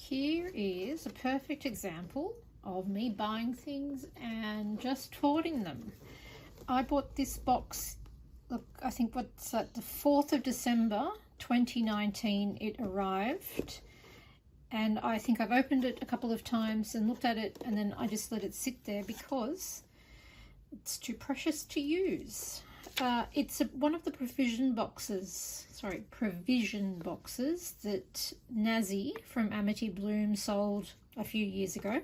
Here is a perfect example of me buying things and just hoarding them. I bought this box, look, I think what's that, the 4th of December 2019 it arrived, and I think I've opened it a couple of times and looked at it, and then I just let it sit there because it's too precious to use. It's one of the provision boxes that Nazy from Amity Bloom sold a few years ago,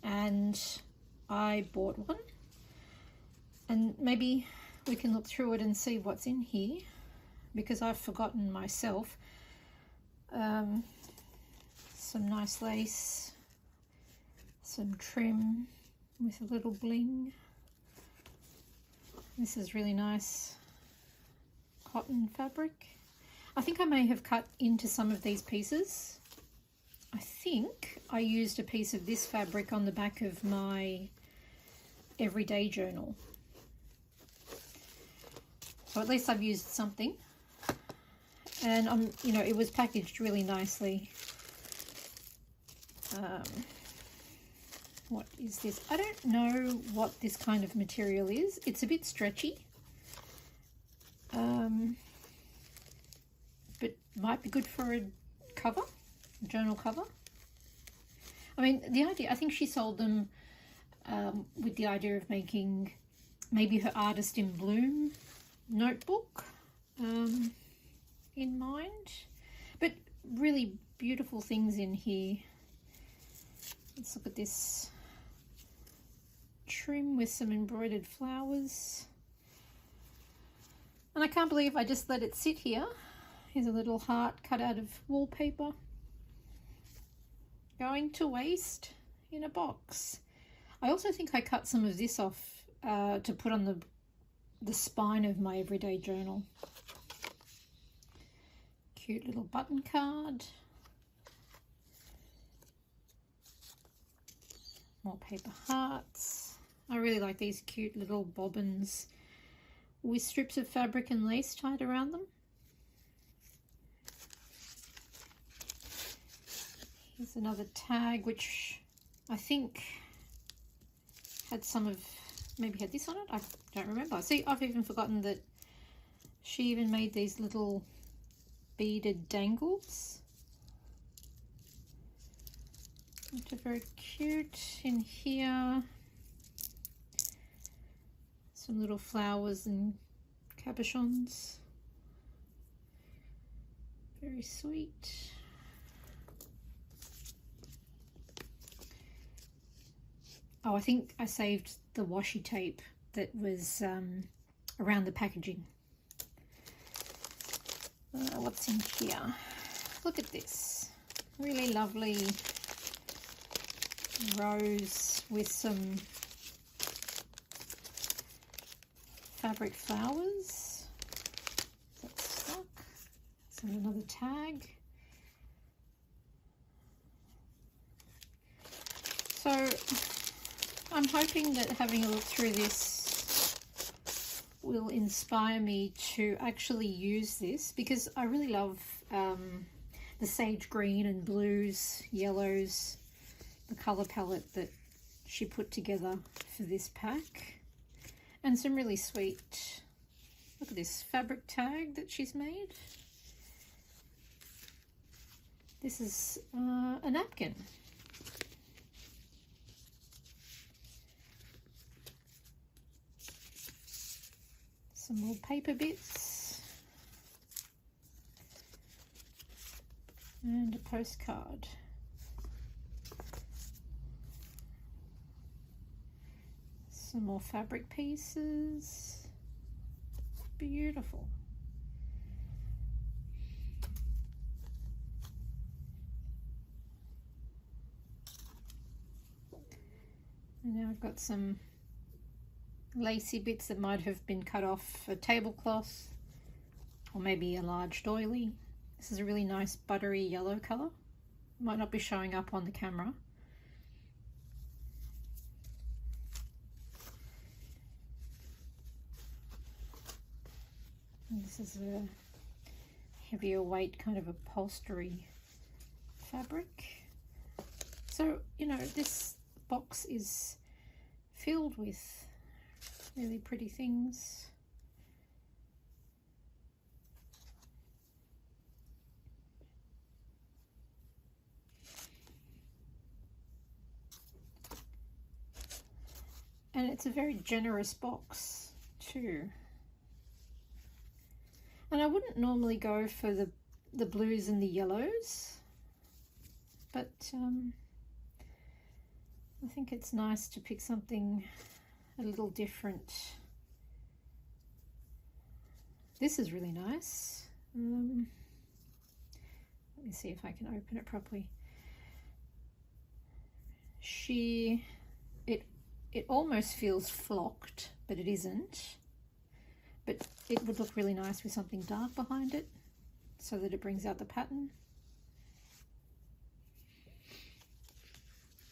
and I bought one. And maybe we can look through it and see what's in here, because I've forgotten myself. Some nice lace, some trim with a little bling. This is really nice cotton fabric. I think I may have cut into some of these pieces. I think I used a piece of this fabric on the back of my everyday journal. So at least I've used something. And you know, it was packaged really nicely. What is this? I don't know what this kind of material is. It's a bit stretchy. But might be good for a cover, a journal cover. I mean, the idea, I think she sold them with the idea of making maybe her Artist in Bloom notebook in mind. But really beautiful things in here. Let's look at this trim with some embroidered flowers. And I can't believe I just let it sit here. Here's a little heart cut out of wallpaper. Going to waste in a box. I also think I cut some of this off to put on the spine of my everyday journal. Cute little button card. More paper hearts. I really like these cute little bobbins with strips of fabric and lace tied around them. Here's another tag which I think had some of, maybe had this on it, I don't remember. See, I've even forgotten that she even made these little beaded dangles. Which are very cute. In here, some little flowers and cabochons. Very sweet. Oh, I think I saved the washi tape that was around the packaging. What's in here? Look at this. Really lovely rose with some fabric flowers. That's stuck. So another tag. So I'm hoping that having a look through this will inspire me to actually use this, because I really love the sage green and blues, yellows, the colour palette that she put together for this pack. And some really sweet, look at this fabric tag that she's made. This is a napkin. Some more paper bits. And a postcard. Some more fabric pieces. Beautiful. And now I've got some lacy bits that might have been cut off a tablecloth, or maybe a large doily. This is a really nice buttery yellow colour. Might not be showing up on the camera. And this is a heavier weight kind of upholstery fabric. So, you know, this box is filled with really pretty things. And it's a very generous box too. And I wouldn't normally go for the blues and the yellows, but I think it's nice to pick something a little different. This is really nice. Let me see if I can open it properly. It almost feels flocked, but it isn't. But it would look really nice with something dark behind it so that it brings out the pattern.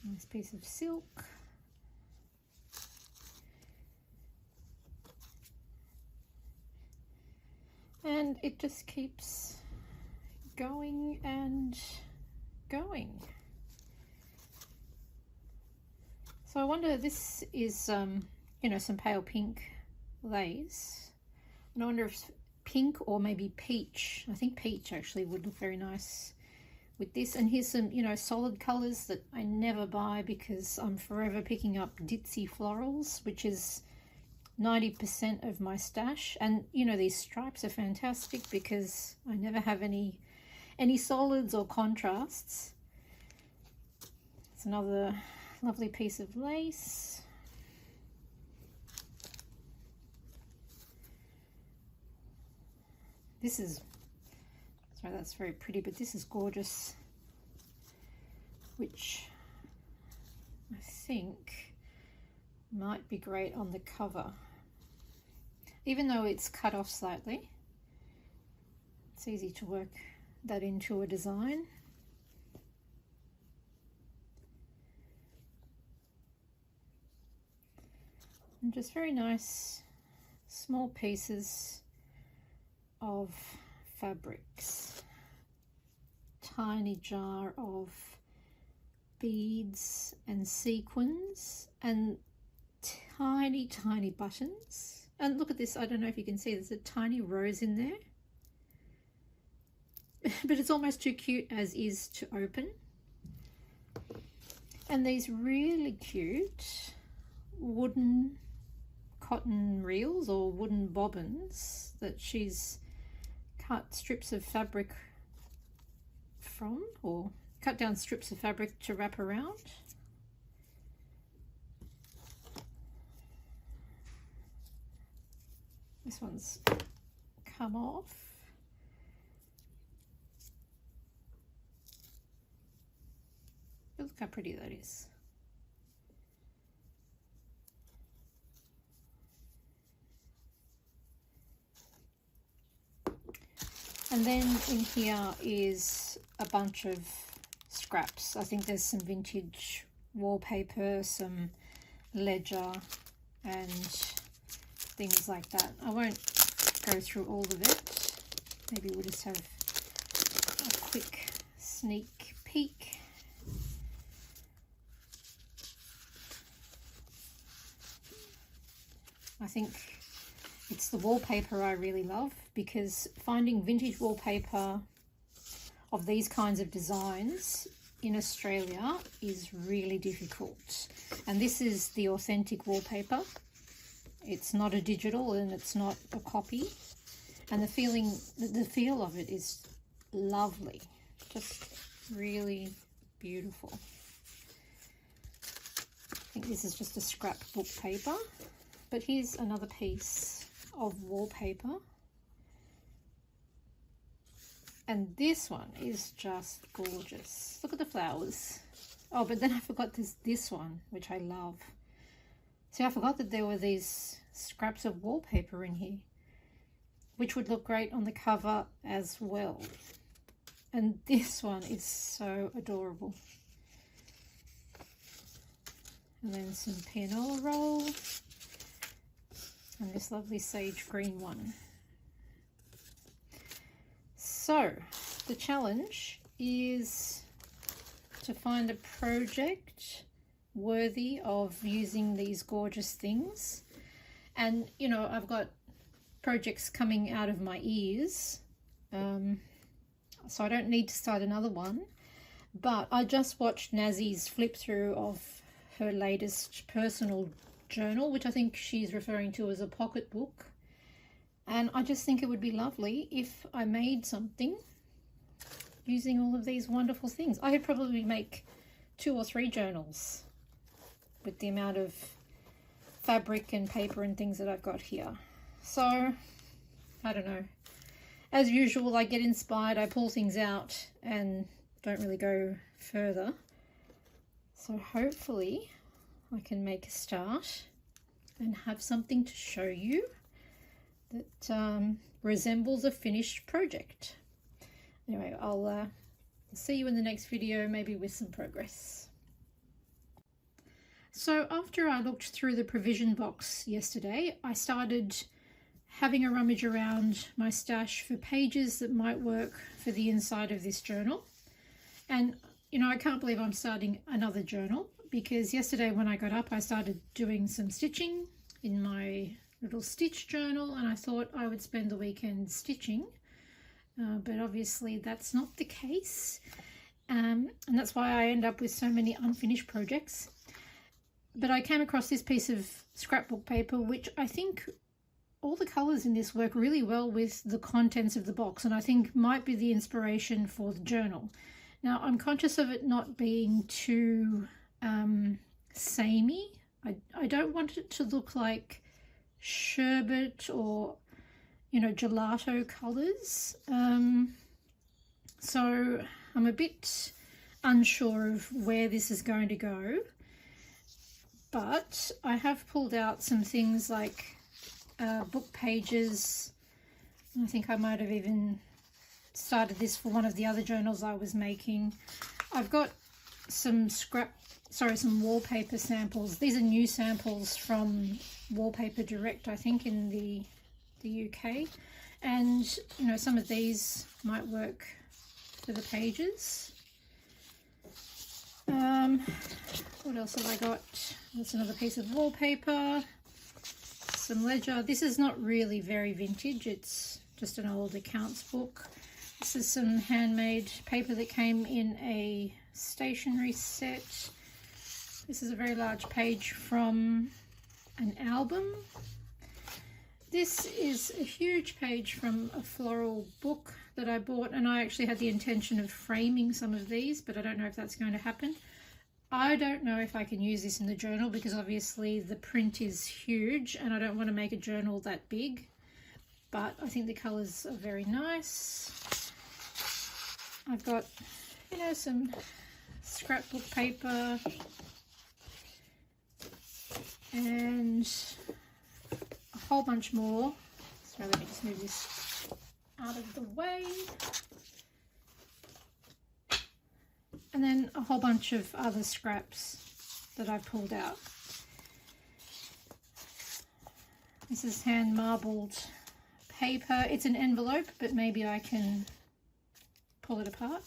Nice piece of silk. And it just keeps going and going. So I wonder, this is, you know, some pale pink lace. And I wonder if pink or maybe peach. I think peach actually would look very nice with this. And here's some, you know, solid colours that I never buy because I'm forever picking up ditzy florals, which is 90% of my stash. And, you know, these stripes are fantastic because I never have any solids or contrasts. It's another lovely piece of lace. This is, sorry, that's very pretty, but this is gorgeous, which I think might be great on the cover. Even though it's cut off slightly, it's easy to work that into a design. And just very nice small pieces of fabrics. Tiny jar of beads and sequins and tiny buttons. And look at this, I don't know if you can see, there's a tiny rose in there. But it's almost too cute as is to open. And these really cute wooden cotton reels or wooden bobbins that she's cut strips of fabric from, or cut down strips of fabric to wrap around. This one's come off. But look how pretty that is. And then in here is a bunch of scraps. I think there's some vintage wallpaper, some ledger and things like that. I won't go through all of it. Maybe we'll just have a quick sneak peek. I think it's the wallpaper I really love, because finding vintage wallpaper of these kinds of designs in Australia is really difficult. And this is the authentic wallpaper. It's not a digital and it's not a copy. And the feel of it is lovely. Just really beautiful. I think this is just a scrapbook paper. But here's another piece of wallpaper. And this one is just gorgeous. Look at the flowers. Oh, but then I forgot this one, which I love. See, I forgot that there were these scraps of wallpaper in here, which would look great on the cover as well. And this one is so adorable. And then some pianola roll. And this lovely sage green one. So the challenge is to find a project worthy of using these gorgeous things. And you know, I've got projects coming out of my ears, so I don't need to start another one. But I just watched Nazy's flip through of her latest personal journal, which I think she's referring to as a pocketbook, and I just think it would be lovely if I made something using all of these wonderful things. I could probably make 2 or 3 journals with the amount of fabric and paper and things that I've got here. So I don't know, as usual, I get inspired, I pull things out and don't really go further. So hopefully I can make a start and have something to show you that resembles a finished project. Anyway, I'll see you in the next video, maybe with some progress. So after I looked through the provision box yesterday, I started having a rummage around my stash for pages that might work for the inside of this journal. And you know, I can't believe I'm starting another journal, because yesterday when I got up I started doing some stitching in my little stitch journal, and I thought I would spend the weekend stitching, but obviously that's not the case, and that's why I end up with so many unfinished projects. But I came across this piece of scrapbook paper, which I think all the colours in this work really well with the contents of the box, and I think might be the inspiration for the journal. Now, I'm conscious of it not being too samey. I don't want it to look like sherbet or, you know, gelato colours. So I'm a bit unsure of where this is going to go. But I have pulled out some things like book pages. I think I might have even started this for one of the other journals I was making. I've got some some wallpaper samples. These are new samples from Wallpaper Direct, I think, in the UK. And, you know, some of these might work for the pages. What else have I got? That's another piece of wallpaper, some ledger. This is not really very vintage, it's just an old accounts book. This is some handmade paper that came in a stationery set. This is a very large page from an album. This is a huge page from a floral book that I bought, and I actually had the intention of framing some of these, but I don't know if that's going to happen. I don't know if I can use this in the journal, because obviously the print is huge and I don't want to make a journal that big, but I think the colours are very nice. I've got, you know, some scrapbook paper and a whole bunch more. So let me just move this out of the way. And then a whole bunch of other scraps that I pulled out. This is hand marbled paper. It's an envelope, but maybe I can pull it apart.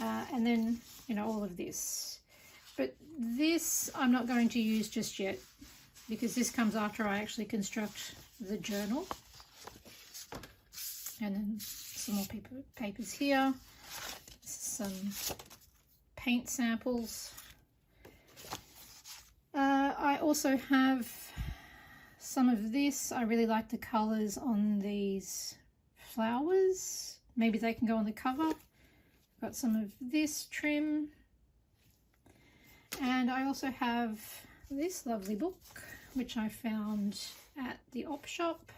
And then, you know, all of this. But this I'm not going to use just yet, because this comes after I actually construct the journal. And then some more papers here. Some paint samples. I also have some of this. I really like the colours on these flowers. Maybe they can go on the cover. Got some of this trim. And I also have this lovely book, which I found at the op shop,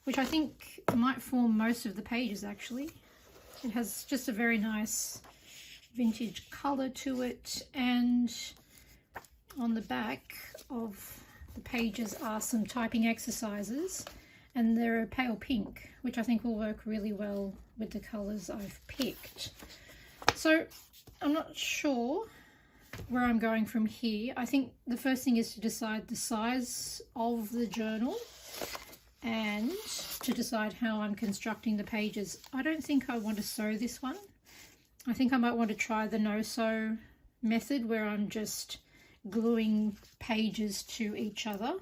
which I think might form most of the pages actually. It has just a very nice vintage colour to it, and on the back of the pages are some typing exercises, and they're a pale pink, which I think will work really well with the colours I've picked. So I'm not sure where I'm going from here. I think the first thing is to decide the size of the journal and to decide how I'm constructing the pages. I don't think I want to sew this one. I think I might want to try the no-sew method where I'm just gluing pages to each other,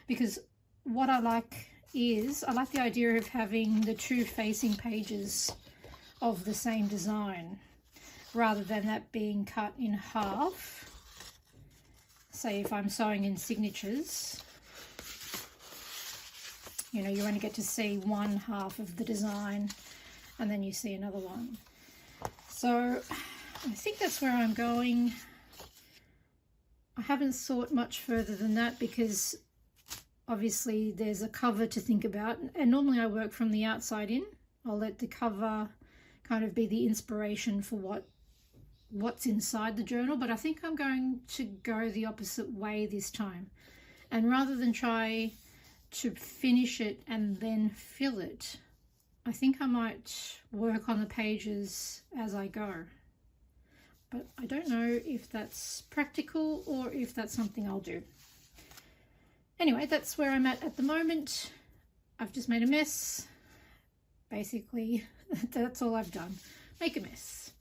because what I like is I like the idea of having the two facing pages of the same design rather than that being cut in half. Say if I'm sewing in signatures, you know, you only get to see one half of the design and then you see another one. So I think that's where I'm going. I haven't thought much further than that because obviously there's a cover to think about, and normally I work from the outside in. I'll let the cover kind of be the inspiration for what's inside the journal, but I think I'm going to go the opposite way this time, and rather than try to finish it and then fill it, I think I might work on the pages as I go. But I don't know if that's practical or if that's something I'll do. Anyway, that's where I'm at the moment. I've just made a mess. Basically, that's all I've done. Make a mess.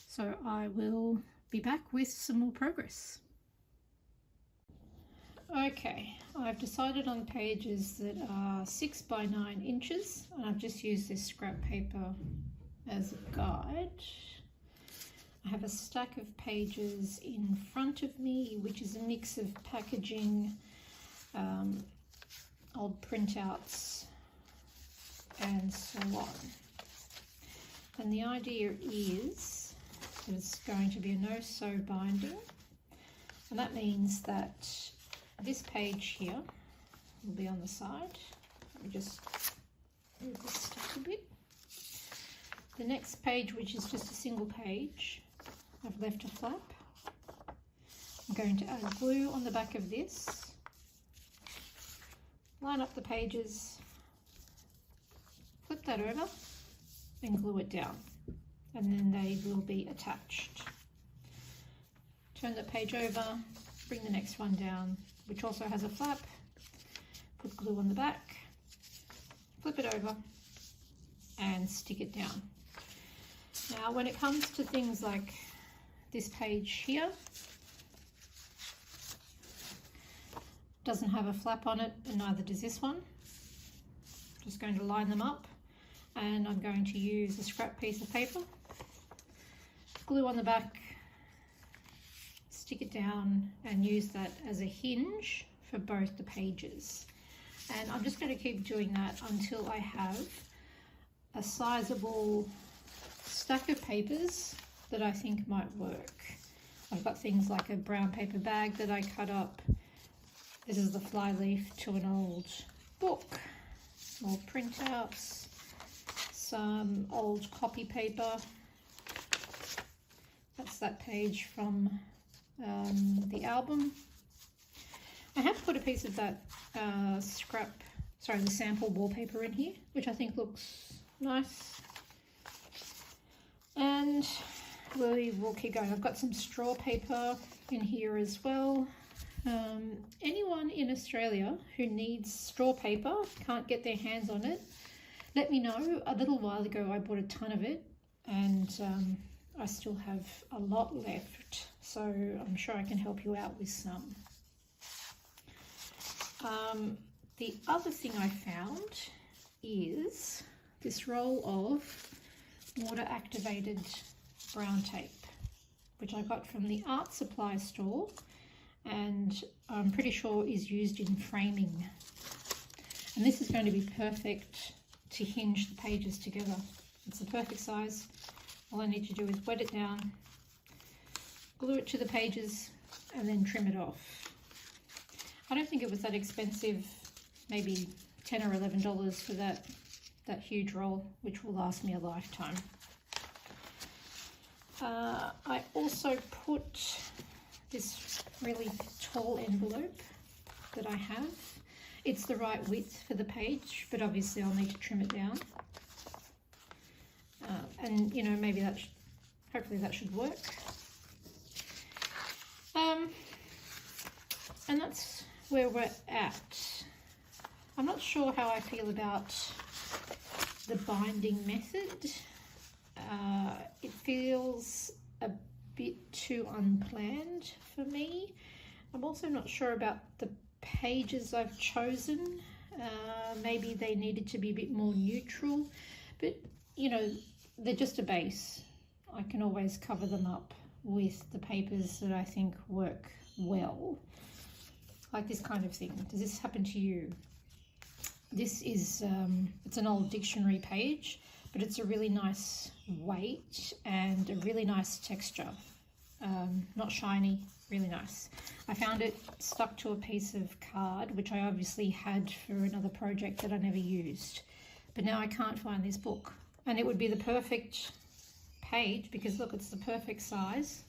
So I will be back with some more progress. Okay, I've decided on pages that are 6 by 9 inches, and I've just used this scrap paper as a guide. I have a stack of pages in front of me, which is a mix of packaging, old printouts, and so on. And the idea is that it's going to be a no-sew binding, and that means that this page here will be on the side. Let me just move this stack a bit. The next page, which is just a single page, I've left a flap. I'm going to add glue on the back of this, line up the pages, flip that over and glue it down, and then they will be attached. Turn the page over, bring the next one down, which also has a flap, put glue on the back, flip it over and stick it down. Now when it comes to things like this page here, doesn't have a flap on it and neither does this one. Just going to line them up, and I'm going to use a scrap piece of paper, glue on the back, stick it down and use that as a hinge for both the pages. And I'm just going to keep doing that until I have a sizable stack of papers that I think might work. I've got things like a brown paper bag that I cut up. This is the flyleaf to an old book, more printouts, some old copy paper. That's that page from the album. I have put a piece of that the sample wallpaper in here, which I think looks nice. And we will keep going. I've got some straw paper in here as well. Anyone in Australia who needs straw paper, can't get their hands on it, let me know. A little while ago I bought a ton of it, and I still have a lot left, so I'm sure I can help you out with some. The other thing I found is this roll of water activated brown tape, which I got from the art supply store, and I'm pretty sure is used in framing. And this is going to be perfect to hinge the pages together. It's the perfect size. All I need to do is wet it down, glue it to the pages, and then trim it off. I don't think it was that expensive, maybe $10 or $11 for that huge roll, which will last me a lifetime. I also put this really tall envelope that I have. It's the right width for the page, but obviously I'll need to trim it down. And you know, maybe hopefully that should work. And that's where we're at. I'm not sure how I feel about the binding method. It feels a bit too unplanned for me. I'm also not sure about the pages I've chosen. Maybe they needed to be a bit more neutral, but you know, they're just a base. I can always cover them up with the papers that I think work well, like this kind of thing. Does this happen to you? This is it's an old dictionary page, but it's a really nice weight and a really nice texture. Not shiny, really nice. I found it stuck to a piece of card, which I obviously had for another project that I never used. But now I can't find this book. And it would be the perfect page, because look, it's the perfect size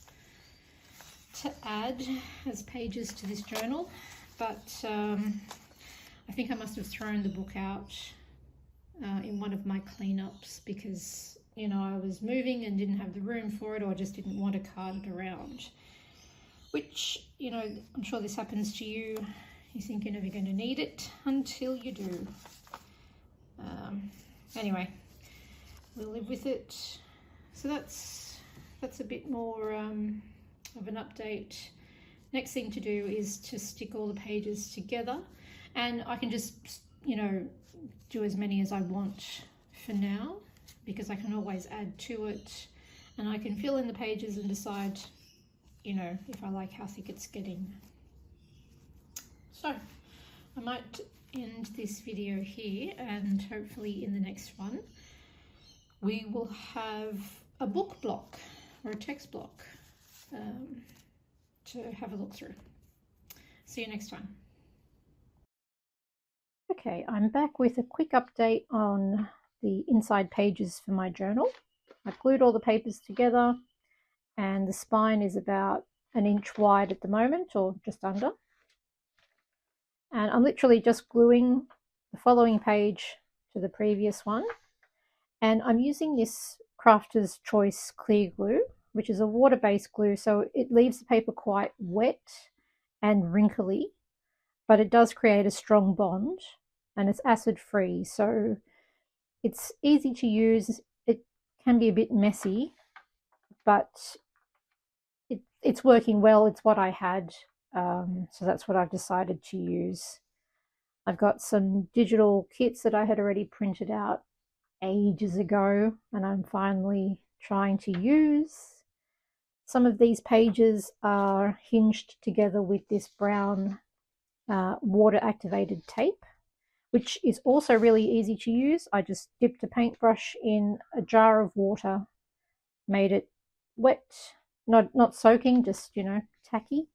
to add as pages to this journal. But I think I must have thrown the book out in one of my cleanups, because you know, I was moving and didn't have the room for it, or I just didn't want to cart it around. Which, you know, I'm sure this happens to you. You think you're never going to need it until you do. Anyway, we'll live with it. So that's a bit more of an update. Next thing to do is to stick all the pages together, and I can just, you know, do as many as I want for now, because I can always add to it, and I can fill in the pages and decide, you know, if I like how thick it's getting. So I might end this video here, and hopefully in the next one we will have a book block or a text block to have a look through. See you next time. Okay, I'm back with a quick update on the inside pages for my journal. I've glued all the papers together, and the spine is about 1 inch wide at the moment, or just under. And I'm literally just gluing the following page to the previous one. And I'm using this Crafter's Choice clear glue, which is a water-based glue, so it leaves the paper quite wet and wrinkly, but it does create a strong bond, and it's acid-free, so it's easy to use. It can be a bit messy, but it's working well. It's what I had, so that's what I've decided to use. I've got some digital kits that I had already printed out ages ago, and I'm finally trying to use. Some of these pages are hinged together with this brown water activated tape, which is also really easy to use. I just dipped a paintbrush in a jar of water, made it wet, not soaking, just, you know, tacky,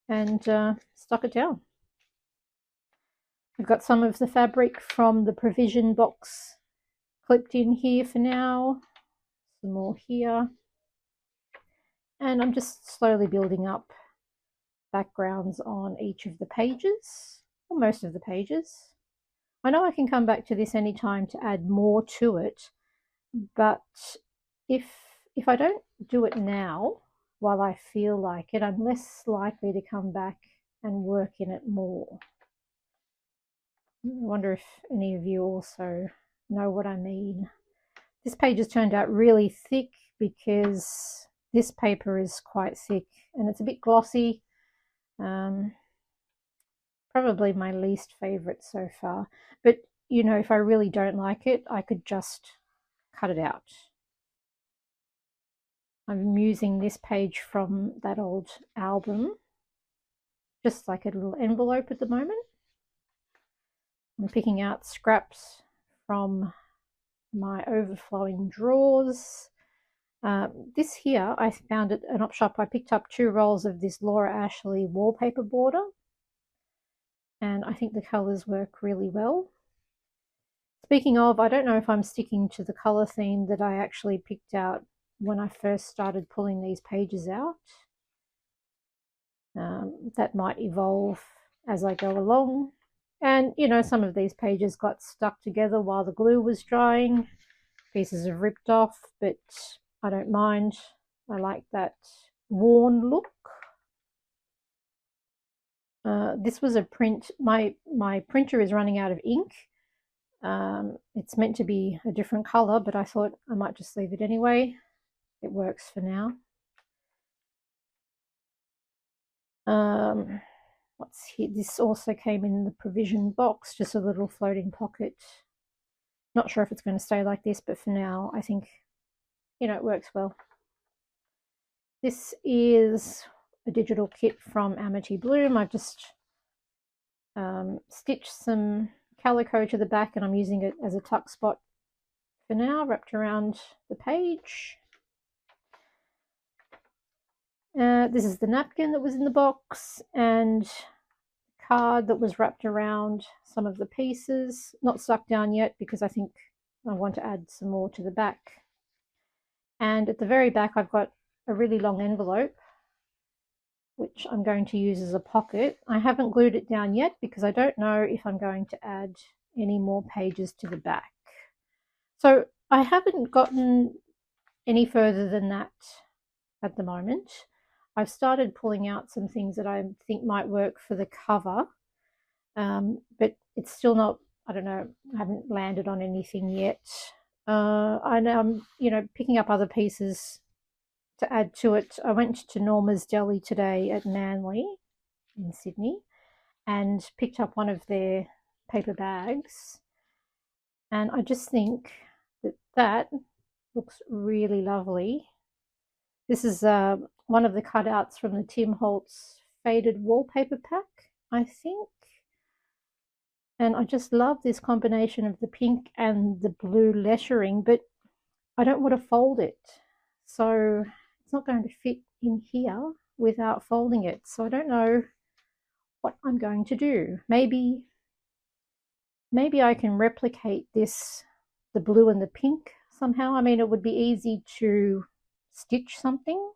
and stuck it down. I've got some of the fabric from the provision box clipped in here for now, some more here, and I'm just slowly building up backgrounds on each of the pages, or most of the pages. I know I can come back to this anytime to add more to it, but if I don't do it now while I feel like it, I'm less likely to come back and work in it more. I wonder if any of you also know what I mean. This page has turned out really thick because this paper is quite thick and it's a bit glossy. Probably my least favorite so far, but you know, if I really don't like it, I could just cut it out. I'm using this page from that old album, just like a little envelope at the moment. I'm picking out scraps from my overflowing drawers. This here, I found at an op shop. I picked up 2 rolls of this Laura Ashley wallpaper border, and I think the colours work really well. Speaking of, I don't know if I'm sticking to the colour theme that I actually picked out when I first started pulling these pages out. That might evolve as I go along. And, you know, some of these pages got stuck together while the glue was drying. Pieces have ripped off, but I don't mind. I like that worn look. This was a print. My printer is running out of ink. It's meant to be a different color, but I thought I might just leave it anyway. It works for now. What's here? This also came in the provision box, just a little floating pocket. Not sure if it's going to stay like this, but for now, I think, you know, it works well. This is a digital kit from Amity Bloom. I've just stitched some calico to the back, and I'm using it as a tuck spot for now, wrapped around the page. This is the napkin that was in the box, and card that was wrapped around some of the pieces, not stuck down yet because I think I want to add some more to the back. And at the very back I've got a really long envelope which I'm going to use as a pocket. I haven't glued it down yet because I don't know if I'm going to add any more pages to the back. So I haven't gotten any further than that at the moment. I've started pulling out some things that I think might work for the cover, but it's still not, I don't know, I haven't landed on anything yet. I know I'm, you know, picking up other pieces to add to it. I went to Norma's Deli today at Manly in Sydney and picked up one of their paper bags, and I just think that that looks really lovely. This is one of the cutouts from the Tim Holtz faded wallpaper pack, I think. And I just love this combination of the pink and the blue lettering, but I don't want to fold it. So it's not going to fit in here without folding it. So I don't know what I'm going to do. Maybe I can replicate this, the blue and the pink somehow. I mean, it would be easy to stitch something.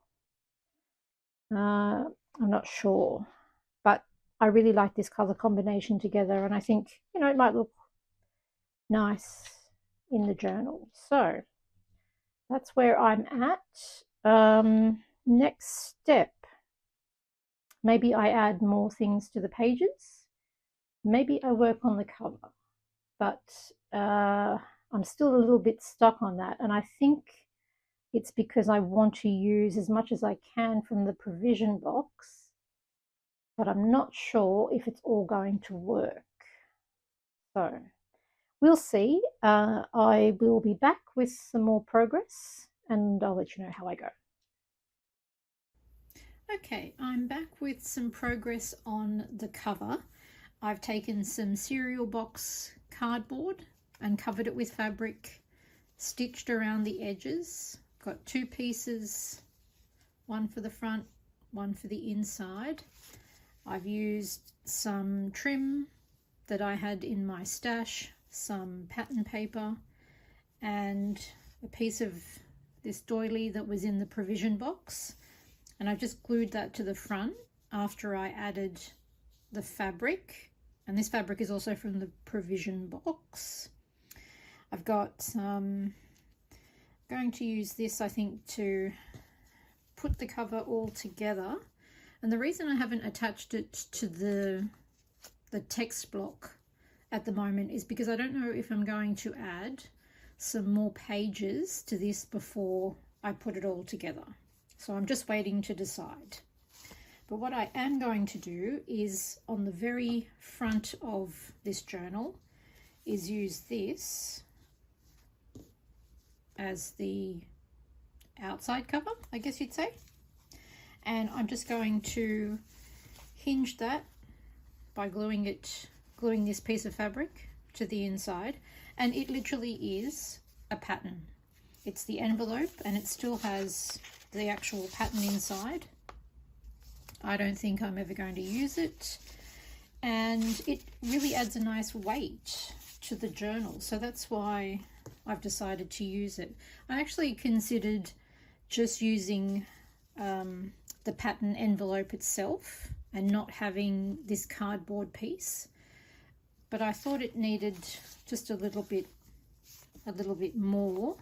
I'm not sure, but I really like this color combination together, and I think, you know, it might look nice in the journal. So that's where I'm at. Next step, maybe I add more things to the pages. Maybe I work on the cover, but I'm still a little bit stuck on that, and I think it's because I want to use as much as I can from the provision box, but I'm not sure if it's all going to work. So we'll see. I will be back with some more progress and I'll let you know how I go. Okay, I'm back with some progress on the cover. I've taken some cereal box cardboard and covered it with fabric, stitched around the edges. Got two pieces, one for the front, one for the inside. I've used some trim that I had in my stash, some pattern paper, and a piece of this doily that was in the provision box. And I've just glued that to the front after I added the fabric. And this fabric is also from the provision box. I've got some, going to use this, I think, to put the cover all together. And the reason I haven't attached it to the text block at the moment is because I don't know if I'm going to add some more pages to this before I put it all together. So I'm just waiting to decide. But what I am going to do is on the very front of this journal is use this as the outside cover, I guess you'd say. And I'm just going to hinge that by gluing this piece of fabric to the inside, and it literally is a pattern. It's the envelope and it still has the actual pattern inside. I don't think I'm ever going to use it, and it really adds a nice weight to the journal, so that's why I've decided to use it. I actually considered just using the pattern envelope itself and not having this cardboard piece, but I thought it needed just a little bit more.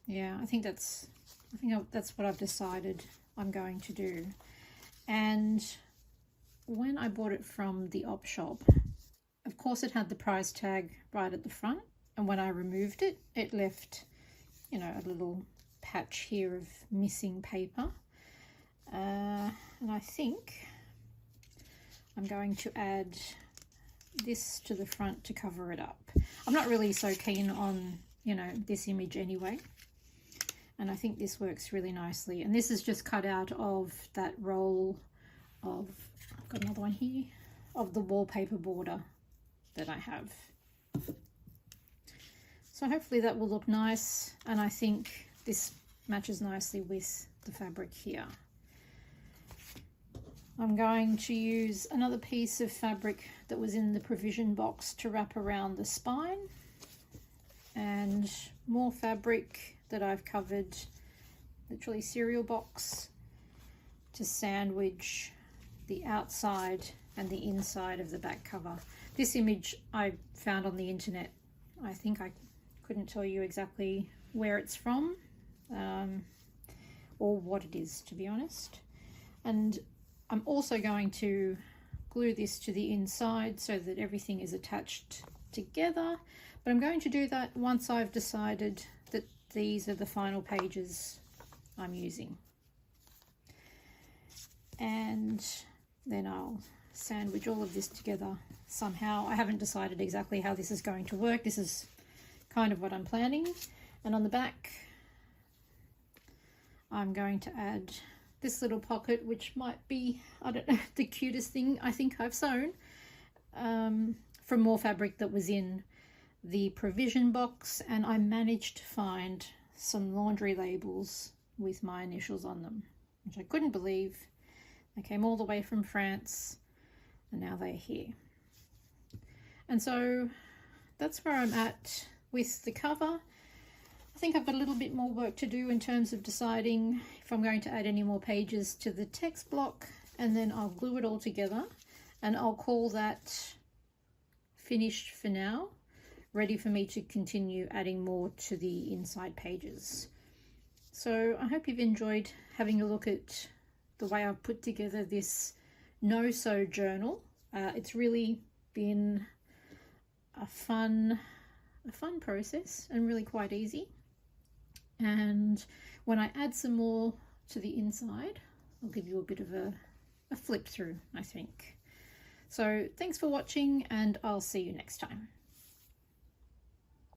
Yeah, I think that's what I've decided I'm going to do. And when I bought it from the op shop, of course it had the price tag right at the front, and when I removed it, it left, you know, a little patch here of missing paper. And I think I'm going to add this to the front to cover it up. I'm not really so keen on, you know, this image anyway, and I think this works really nicely. And this is just cut out of that roll of, I've got another one here, of the wallpaper border that I have. So hopefully that will look nice, and I think this matches nicely with the fabric here. I'm going to use another piece of fabric that was in the provision box to wrap around the spine, and more fabric that I've covered, literally cereal box, to sandwich the outside and the inside of the back cover. This image I found on the internet. I think I couldn't tell you exactly where it's from or what it is, to be honest. And I'm also going to glue this to the inside so that everything is attached together, but I'm going to do that once I've decided that these are the final pages I'm using. And then I'll sandwich all of this together somehow. I haven't decided exactly how this is going to work. This is kind of what I'm planning. And on the back, I'm going to add this little pocket, which might be, I don't know, the cutest thing I think I've sewn, from more fabric that was in the provision box. And I managed to find some laundry labels with my initials on them, which I couldn't believe. They came all the way from France, and now they're here. And so that's where I'm at with the cover. I think I've got a little bit more work to do in terms of deciding if I'm going to add any more pages to the text block, and then I'll glue it all together, and I'll call that finished for now, ready for me to continue adding more to the inside pages. So I hope you've enjoyed having a look at the way I've put together this no-sew journal. It's really been a fun process and really quite easy. And when I add some more to the inside, I'll give you a bit of a flip through, I think. So thanks for watching, and I'll see you next time.